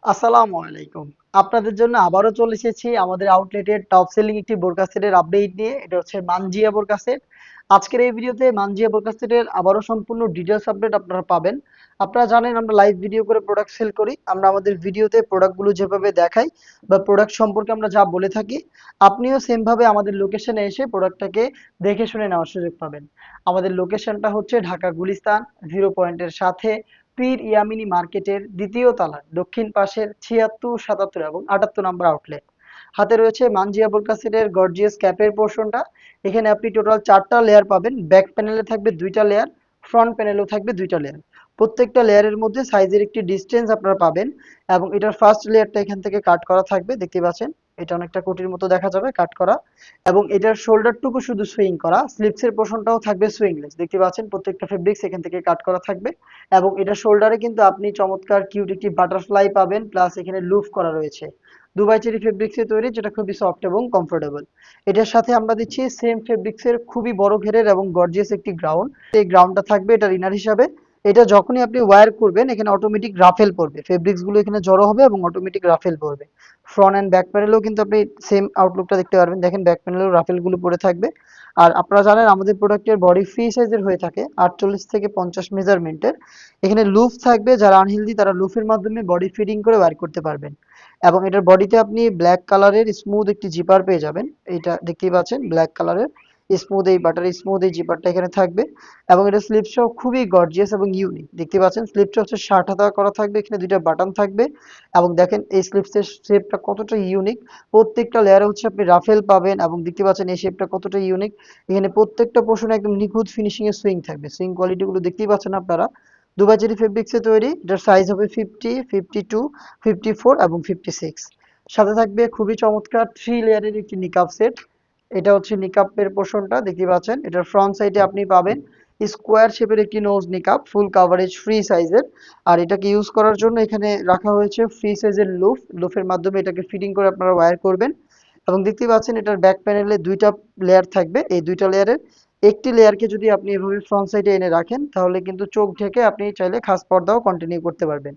আসসালামু আলাইকুম। আপনাদের জন্য আবারও চলে এসেছি আমাদের আউটলেটের টপ সেলিং একটি বোরকা সেটের আপডেট নিয়ে। এটা হচ্ছে মানজিয়া বোরকা সেট। আজকের এই ভিডিওতে মানজিয়া বোরকা সেটের আবারও সম্পূর্ণ ডিটেইলস আপডেট আপনারা পাবেন। আপনারা জানেন আমরা লাইভ ভিডিও করে প্রোডাক্ট সেল করি। আমরা আমাদের ভিডিওতে প্রোডাক্টগুলো যেভাবে দেখাই বা প্রোডাক্ট সম্পর্কে আমরা যা বলে থাকি, আপনিও সেম ভাবে আমাদের লোকেশনে এসে প্রোডাক্টটাকে দেখে শুনে নেওয়ার সুযোগ পাবেন। আমাদের লোকেশনটা হচ্ছে ঢাকা গুলিস্তান জিরো পয়েন্টের সাথে পীর ইয়ামিনী মার্কেটের দ্বিতীয় তলার দক্ষিণ পাশের ৭৬, ৭৭ এবং ৭৮ নম্বর আউটলেট। হাতে রয়েছে মানজিয়া বোরকা সেটের গর্জিয়াস ক্যাপের পোর্শনটা। এখানে আপনি টোটাল ৪টা লেয়ার পাবেন। ব্যাক প্যানেলে থাকবে ২টা লেয়ার, ফ্রন্ট প্যানেলেও থাকবে ২টা লেয়ার। প্রত্যেকটা লেয়ারের মধ্যে সাইজের একটি ডিসটেন্স আপনারা পাবেন এবং এটার ফার্স্ট লেয়ারটা এখান থেকে কাট করা থাকবে, দেখতে পাচ্ছেন। এটা অনেকটা কোটির মতো দেখা যাবে কাট করা, এবং এটার শোল্ডারটুকু শুধু সুইং করা, স্লিপসের পোর্শনটাও থাকবে সুইংলেস, দেখতে পাচ্ছেন। প্রত্যেকটা ফেব্রিক্স এখান থেকে কাট করা থাকবে এবং এটা শোল্ডারে কিন্তু আপনি চমৎকার কিউট একটি বাটারফ্লাই পাবেন, প্লাস এখানে লুফ করা রয়েছে দুবাই চেরি ফেব্রিক্সে তৈরি, যেটা খুবই সফট এবং কমফোর্টেবল। এটার সাথে আমরা দিচ্ছি সেম ফেব্রিক্সের খুবই বড় ঘেরের এবং গর্জিয়াস একটি গ্রাউন্ড। এই গ্রাউন্ডটা থাকবে এটার ইনার হিসাবে। এটা যখনই আপনি ওয়্যার করবেন এখানে অটোমেটিক রাফেল পড়বে, ফেব্রিক্স গুলো এখানে জড়ো হবে এবং অটোমেটিক রাফেল পড়বে। ফ্রন্ট অ্যান্ড ব্যাক প্যানেলেও কিন্তু আপনি সেম আউটলুকটা দেখতে পারবেন, দেখেন ব্যাক প্যানেলেও রাফেল গুলো পড়ে থাকবে। আর আপনারা জানেন আমাদের প্রোডাক্টের বডি ফ্রি সাইজের হয়ে থাকে 48 থেকে 50 মেজারমেন্টের। এখানে লুফ থাকবে, যারা আনহেলদি তারা লুফের মাধ্যমে বডি ফিটিং করে ওয়্যার করতে পারবেন। এবং এটার বডিতে আপনি ব্ল্যাক কালারের স্মুথ একটি জিপার পেয়ে যাবেন, এটা দেখতেই পাচ্ছেন ব্ল্যাক কালারের স্মুথ, এই বাটার স্মুথ এই জিপারটা এখানে থাকবে। এবং এটা স্লিপসটাও খুবই গর্জিয়াস এবং ইউনিক, দেখতে পাচ্ছেন। স্লিপসটা হচ্ছে 60 হাতা করা থাকবে, এখানে দুইটা বাটন থাকবে। এবং দেখেন এই স্লিপসের শেপটা কতটা ইউনিক। প্রত্যেকটা লেয়ারে হচ্ছে আপনি রাফেল পাবেন এবং দেখতে পাচ্ছেন এই শেপটা কতটা ইউনিক। এখানে প্রত্যেকটা পোর্শনে একদম নিখুঁত ফিনিশিং এর সুইং থাকবে, সুইং কোয়ালিটি গুলো দেখতেই পাচ্ছেন আপনারা। দুবাই চেরি ফেব্রিক্সে তৈরি, এটার সাইজ হবে 50, 52, 54 এবং 56। সাথে থাকবে খুবই চমৎকার 3 লেয়ারের একটি নিকাব সেট। এটা হচ্ছে নিকাবের পোর্শনটা, দেখতে পাচ্ছেন। এটার ফ্রন্ট সাইডে আপনি পাবেন স্কোয়ার শেপের একটি নোজ নিকাব, ফুল কাভারেজ ফ্রি সাইজের। আর এটাকে ইউজ করার জন্য এখানে রাখা হয়েছে ফ্রি সাইজের লুফ, লুফের মাধ্যমে এটাকে ফিটিং করে আপনারা ওয়্যার করবেন। এবং দেখতেই পাচ্ছেন এটার ব্যাক প্যানেলে দুইটা লেয়ার থাকবে। এই দুইটা লেয়ারের একটি লেয়ারকে যদি আপনি এভাবে ফ্রন্ট সাইডে এনে রাখেন তাহলে কিন্তু চোখ ঢেকে আপনি চাইলে খাস পর্দাও কন্টিনিউ করতে পারবেন।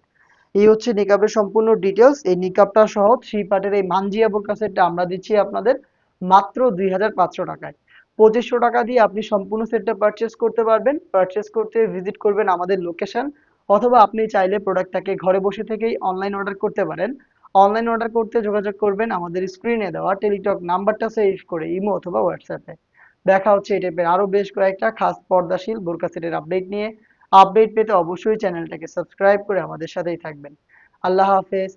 এই হচ্ছে নিকাবের সম্পূর্ণ ডিটেলস। এই নিকাবটা সহ থ্রি পার্টের এই মানজিয়া বোরকা সেটটা আমরা দিচ্ছি আপনাদের মাত্র 2500 টাকায়। 2500 টাকা দিয়ে আপনি সম্পূর্ণ সেটটা পারচেস করতে পারবেন। পারচেস করতে ভিজিট করবেন আমাদের লোকেশন, অথবা আপনি চাইলে প্রোডাক্টটাকে ঘরে বসে থেকেই অনলাইন অর্ডার করতে পারেন। অনলাইন অর্ডার করতে যোগাযোগ করবেন আমাদের স্ক্রিনে দেওয়া টেলিটক নাম্বারটা সেভ করে ইমো অথবা হোয়াটসঅ্যাপে। দেখা হচ্ছে এই টাইপের আরো বেশ কয়েকটা খাস পর্দাশীল বোরকা সেটের আপডেট নিয়ে। আপডেট পেতে অবশ্যই চ্যানেলটাকে সাবস্ক্রাইব করে আমাদের সাথেই থাকবেন। আল্লাহ হাফেজ।